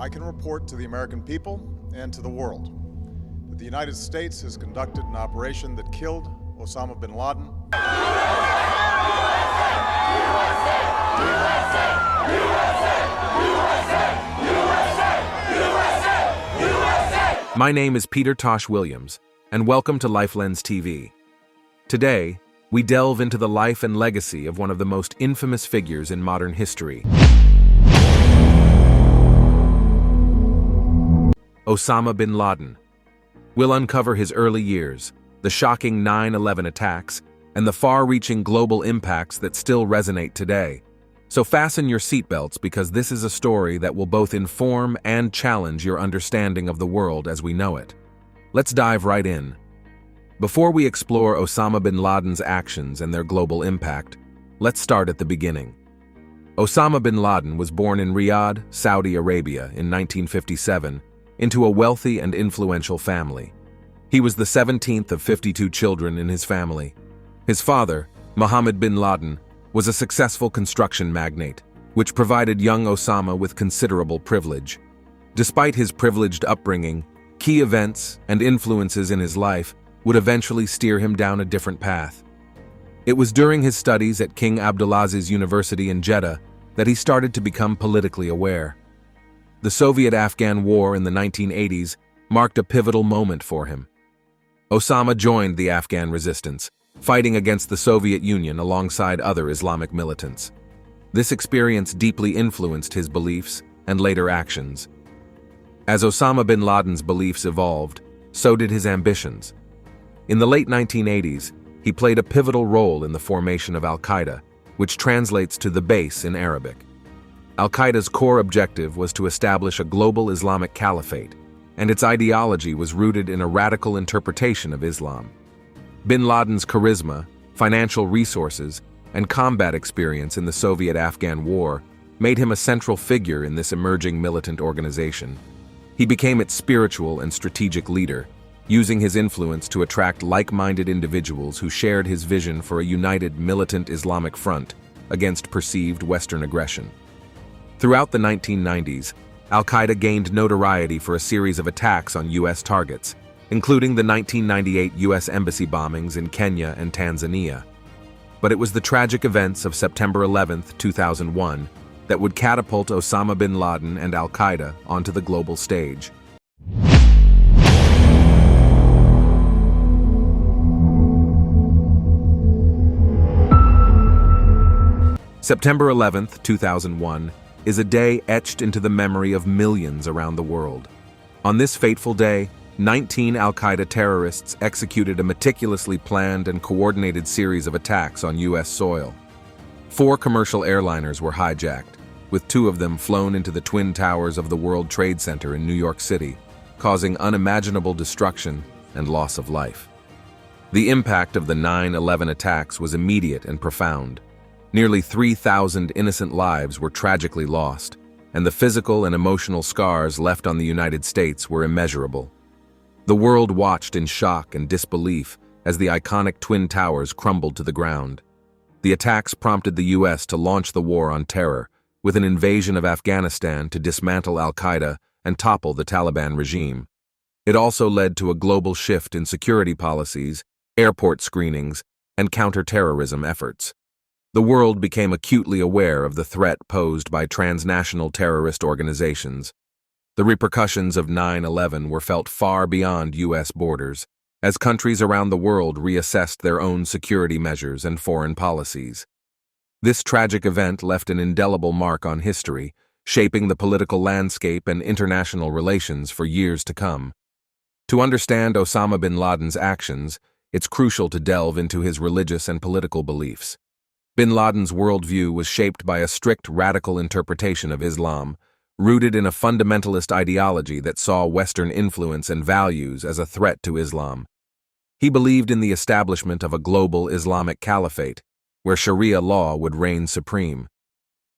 I can report to the American people and to the world that the United States has conducted an operation that killed Osama Bin Laden. My name is Peter Tosh Williams, and welcome to Lifelens TV. Today, we delve into the life and legacy of one of the most infamous figures in modern history, Osama bin Laden. We'll uncover his early years, the shocking 9/11 attacks, and the far-reaching global impacts that still resonate today. So fasten your seatbelts because this is a story that will both inform and challenge your understanding of the world as we know it. Let's dive right in. Before we explore Osama bin Laden's actions and their global impact, let's start at the beginning. Osama bin Laden was born in Riyadh, Saudi Arabia in 1957 into a wealthy and influential family. He was the 17th of 52 children in his family. His father, Mohammed bin Laden, was a successful construction magnate, which provided young Osama with considerable privilege. Despite his privileged upbringing, key events and influences in his life would eventually steer him down a different path. It was during his studies at King Abdulaziz University in Jeddah that he started to become politically aware. The Soviet-Afghan War in the 1980s marked a pivotal moment for him. Osama joined the Afghan resistance, fighting against the Soviet Union alongside other Islamic militants. This experience deeply influenced his beliefs and later actions. As Osama bin Laden's beliefs evolved, so did his ambitions. In the late 1980s, he played a pivotal role in the formation of Al-Qaeda, which translates to the base in Arabic. Al-Qaeda's core objective was to establish a global Islamic caliphate, and its ideology was rooted in a radical interpretation of Islam. Bin Laden's charisma, financial resources, and combat experience in the Soviet-Afghan War made him a central figure in this emerging militant organization. He became its spiritual and strategic leader, using his influence to attract like-minded individuals who shared his vision for a united militant Islamic front against perceived Western aggression. Throughout the 1990s, Al-Qaeda gained notoriety for a series of attacks on U.S. targets, including the 1998 U.S. embassy bombings in Kenya and Tanzania. But it was the tragic events of September 11, 2001, that would catapult Osama bin Laden and Al-Qaeda onto the global stage. September 11, 2001, is a day etched into the memory of millions around the world. On this fateful day, 19 Al-Qaeda terrorists executed a meticulously planned and coordinated series of attacks on U.S. soil. 4 commercial airliners were hijacked, with 2 of them flown into the Twin Towers of the World Trade Center in New York City, causing unimaginable destruction and loss of life. The impact of the 9/11 attacks was immediate and profound. Nearly 3,000 innocent lives were tragically lost, and the physical and emotional scars left on the United States were immeasurable. The world watched in shock and disbelief as the iconic Twin Towers crumbled to the ground. The attacks prompted the U.S. to launch the war on terror, with an invasion of Afghanistan to dismantle Al-Qaeda and topple the Taliban regime. It also led to a global shift in security policies, airport screenings, and counter-terrorism efforts. The world became acutely aware of the threat posed by transnational terrorist organizations. The repercussions of 9/11 were felt far beyond U.S. borders, as countries around the world reassessed their own security measures and foreign policies. This tragic event left an indelible mark on history, shaping the political landscape and international relations for years to come. To understand Osama bin Laden's actions, it's crucial to delve into his religious and political beliefs. Bin Laden's worldview was shaped by a strict radical interpretation of Islam, rooted in a fundamentalist ideology that saw Western influence and values as a threat to Islam. He believed in the establishment of a global Islamic caliphate, where Sharia law would reign supreme.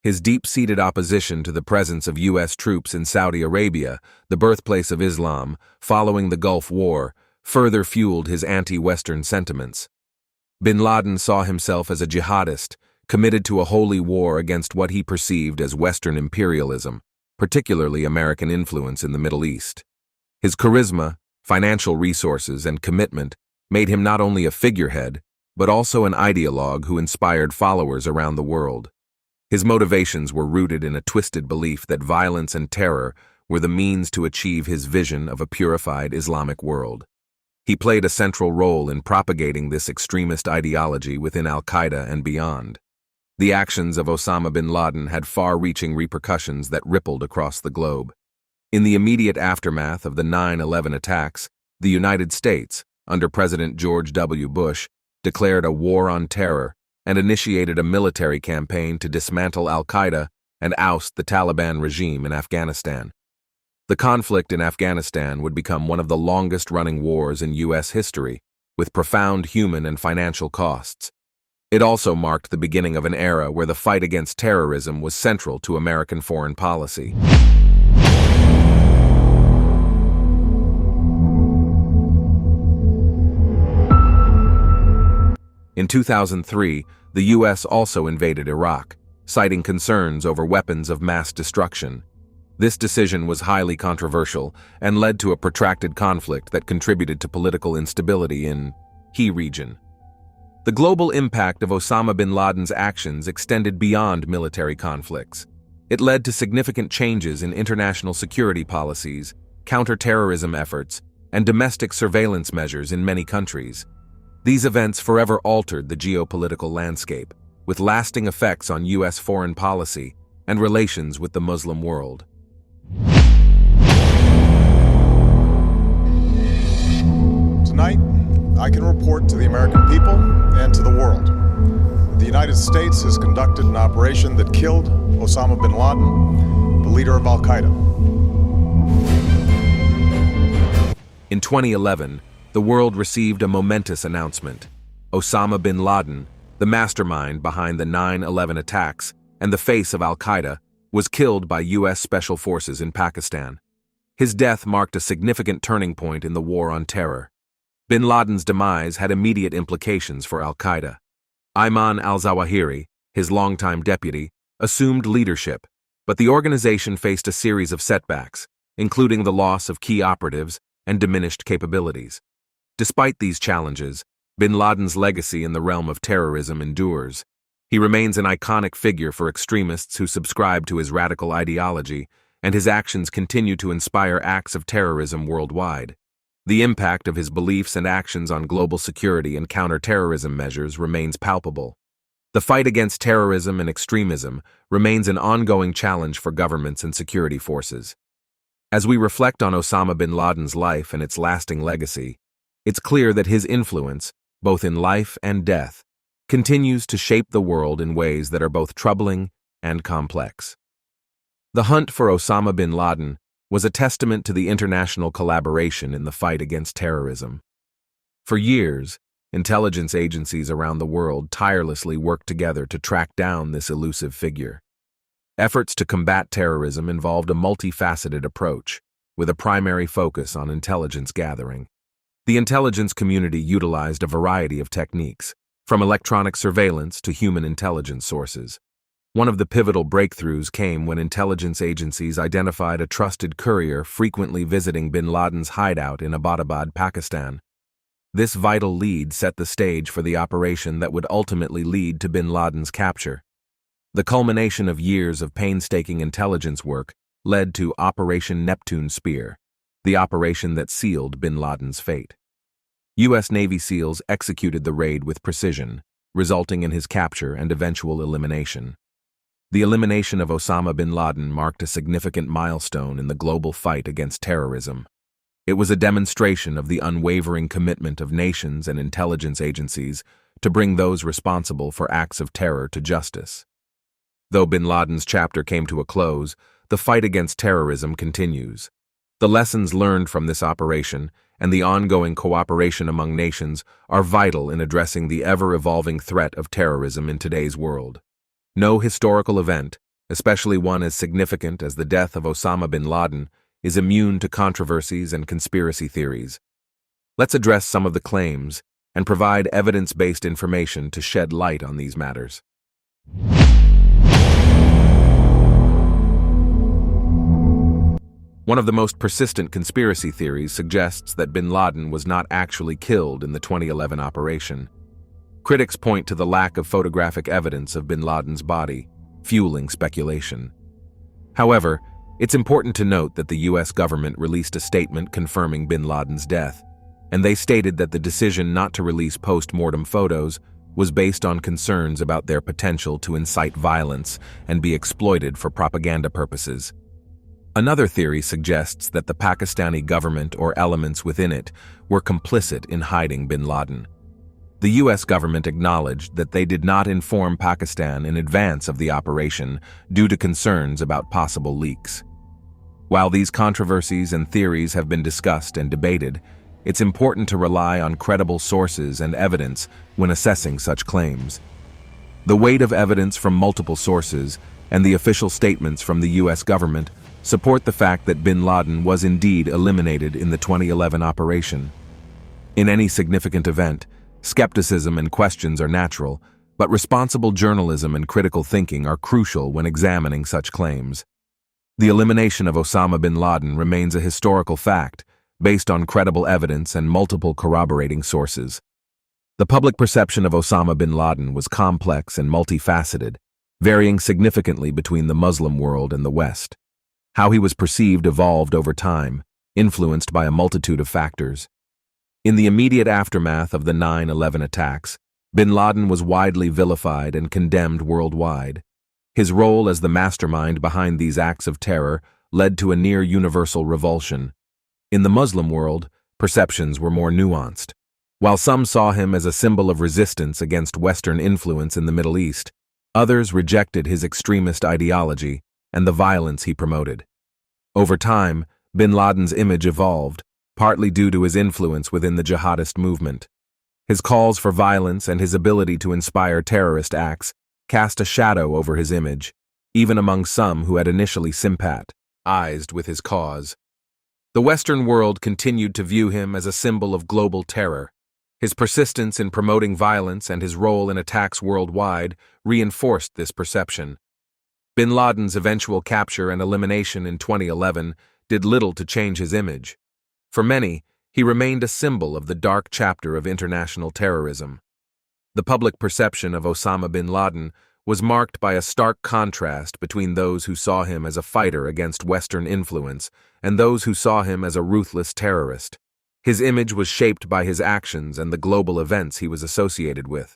His deep-seated opposition to the presence of U.S. troops in Saudi Arabia, the birthplace of Islam, following the Gulf War, further fueled his anti-Western sentiments. Bin Laden saw himself as a jihadist, committed to a holy war against what he perceived as Western imperialism. particularly American influence in the Middle East. His charisma, financial resources, and commitment made him not only a figurehead, but also an ideologue who inspired followers around the world. His motivations were rooted in a twisted belief that violence and terror were the means to achieve his vision of a purified Islamic world. He played a central role in propagating this extremist ideology within Al-Qaeda and beyond. The actions of Osama bin Laden had far-reaching repercussions that rippled across the globe. In the immediate aftermath of the 9/11 attacks, the United States, under President George W. Bush, declared a war on terror and initiated a military campaign to dismantle Al-Qaeda and oust the Taliban regime in Afghanistan. The conflict in Afghanistan would become one of the longest-running wars in U.S. history, with profound human and financial costs. It also marked the beginning of an era where the fight against terrorism was central to American foreign policy. In 2003, the U.S. also invaded Iraq, citing concerns over weapons of mass destruction. This decision was highly controversial and led to a protracted conflict that contributed to political instability in the region. The global impact of Osama bin Laden's actions extended beyond military conflicts. It led to significant changes in international security policies, counter-terrorism efforts, and domestic surveillance measures in many countries. These events forever altered the geopolitical landscape, with lasting effects on U.S. foreign policy and relations with the Muslim world. Tonight, I can report to the American people and to the world that the United States has conducted an operation that killed Osama bin Laden, the leader of Al-Qaeda. In 2011, the world received a momentous announcement. Osama bin Laden, the mastermind behind the 9/11 attacks and the face of Al-Qaeda, was killed by U.S. Special Forces in Pakistan. His death marked a significant turning point in the war on terror. Bin Laden's demise had immediate implications for Al-Qaeda. Ayman al-Zawahiri, his longtime deputy, assumed leadership, but the organization faced a series of setbacks, including the loss of key operatives and diminished capabilities. Despite these challenges, bin Laden's legacy in the realm of terrorism endures. He remains an iconic figure for extremists who subscribe to his radical ideology, and his actions continue to inspire acts of terrorism worldwide. The impact of his beliefs and actions on global security and counter-terrorism measures remains palpable. The fight against terrorism and extremism remains an ongoing challenge for governments and security forces. As we reflect on Osama bin Laden's life and its lasting legacy, it's clear that his influence, both in life and death, continues to shape the world in ways that are both troubling and complex. The hunt for Osama bin Laden was a testament to the international collaboration in the fight against terrorism. For years, intelligence agencies around the world tirelessly worked together to track down this elusive figure. Efforts to combat terrorism involved a multifaceted approach, with a primary focus on intelligence gathering. The intelligence community utilized a variety of techniques, from electronic surveillance to human intelligence sources. One of the pivotal breakthroughs came when intelligence agencies identified a trusted courier frequently visiting bin Laden's hideout in Abbottabad, Pakistan. This vital lead set the stage for the operation that would ultimately lead to bin Laden's capture. The culmination of years of painstaking intelligence work led to Operation Neptune Spear, the operation that sealed bin Laden's fate. U.S. Navy SEALs executed the raid with precision, resulting in his capture and eventual elimination. The elimination of Osama bin Laden marked a significant milestone in the global fight against terrorism. It was a demonstration of the unwavering commitment of nations and intelligence agencies to bring those responsible for acts of terror to justice. Though bin Laden's chapter came to a close, the fight against terrorism continues. The lessons learned from this operation and the ongoing cooperation among nations are vital in addressing the ever-evolving threat of terrorism in today's world. No historical event, especially one as significant as the death of Osama bin Laden, is immune to controversies and conspiracy theories. Let's address some of the claims and provide evidence-based information to shed light on these matters. One of the most persistent conspiracy theories suggests that bin Laden was not actually killed in the 2011 operation. Critics point to the lack of photographic evidence of bin Laden's body, fueling speculation. However, it's important to note that the U.S. government released a statement confirming bin Laden's death, and they stated that the decision not to release post-mortem photos was based on concerns about their potential to incite violence and be exploited for propaganda purposes. Another theory suggests that the Pakistani government or elements within it were complicit in hiding bin Laden. The U.S. government acknowledged that they did not inform Pakistan in advance of the operation due to concerns about possible leaks. While these controversies and theories have been discussed and debated, it's important to rely on credible sources and evidence when assessing such claims. The weight of evidence from multiple sources and the official statements from the U.S. government support the fact that bin Laden was indeed eliminated in the 2011 operation. In any significant event, skepticism and questions are natural, but responsible journalism and critical thinking are crucial when examining such claims. The elimination of Osama bin Laden remains a historical fact, based on credible evidence and multiple corroborating sources. The public perception of Osama bin Laden was complex and multifaceted, varying significantly between the Muslim world and the West. How he was perceived evolved over time, influenced by a multitude of factors. In the immediate aftermath of the 9/11 attacks, bin Laden was widely vilified and condemned worldwide. His role as the mastermind behind these acts of terror led to a near-universal revulsion. In the Muslim world, perceptions were more nuanced. While some saw him as a symbol of resistance against Western influence in the Middle East, others rejected his extremist ideology and the violence he promoted. Over time, bin Laden's image evolved, partly due to his influence within the jihadist movement. His calls for violence and his ability to inspire terrorist acts cast a shadow over his image, even among some who had initially sympathized with his cause. The Western world continued to view him as a symbol of global terror. His persistence in promoting violence and his role in attacks worldwide reinforced this perception. Bin Laden's eventual capture and elimination in 2011 did little to change his image. For many, he remained a symbol of the dark chapter of international terrorism. The public perception of Osama bin Laden was marked by a stark contrast between those who saw him as a fighter against Western influence and those who saw him as a ruthless terrorist. His image was shaped by his actions and the global events he was associated with.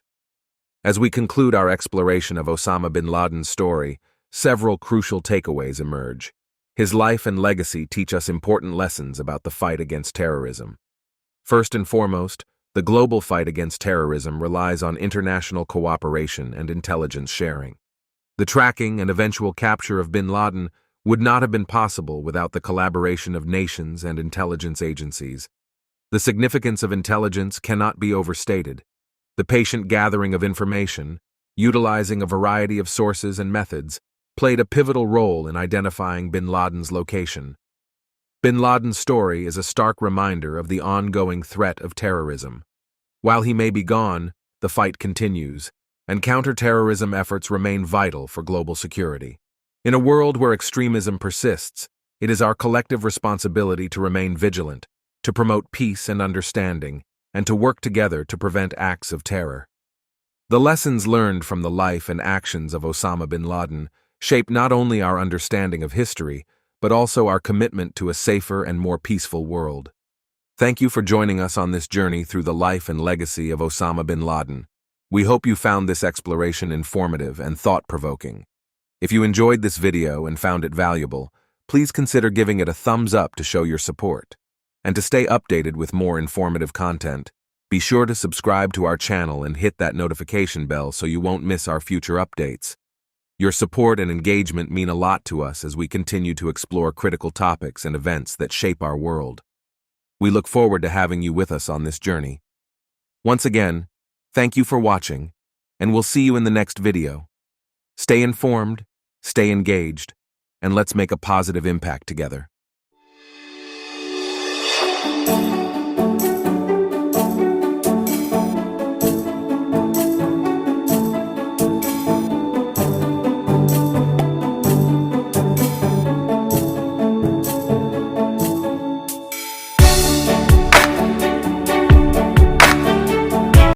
As we conclude our exploration of Osama bin Laden's story, several crucial takeaways emerge. His life and legacy teach us important lessons about the fight against terrorism. First and foremost, the global fight against terrorism relies on international cooperation and intelligence sharing. The tracking and eventual capture of bin Laden would not have been possible without the collaboration of nations and intelligence agencies. The significance of intelligence cannot be overstated. The patient gathering of information, utilizing a variety of sources and methods, played a pivotal role in identifying bin Laden's location. Bin Laden's story is a stark reminder of the ongoing threat of terrorism. While he may be gone, the fight continues, and counterterrorism efforts remain vital for global security. In a world where extremism persists, it is our collective responsibility to remain vigilant, to promote peace and understanding, and to work together to prevent acts of terror. The lessons learned from the life and actions of Osama bin Laden shape not only our understanding of history, but also our commitment to a safer and more peaceful world. Thank you for joining us on this journey through the life and legacy of Osama bin Laden. We hope you found this exploration informative and thought-provoking. If you enjoyed this video and found it valuable, please consider giving it a thumbs up to show your support. And to stay updated with more informative content, be sure to subscribe to our channel and hit that notification bell so you won't miss our future updates. Your support and engagement mean a lot to us as we continue to explore critical topics and events that shape our world. We look forward to having you with us on this journey. Once again, thank you for watching, and we'll see you in the next video. Stay informed, stay engaged, and let's make a positive impact together.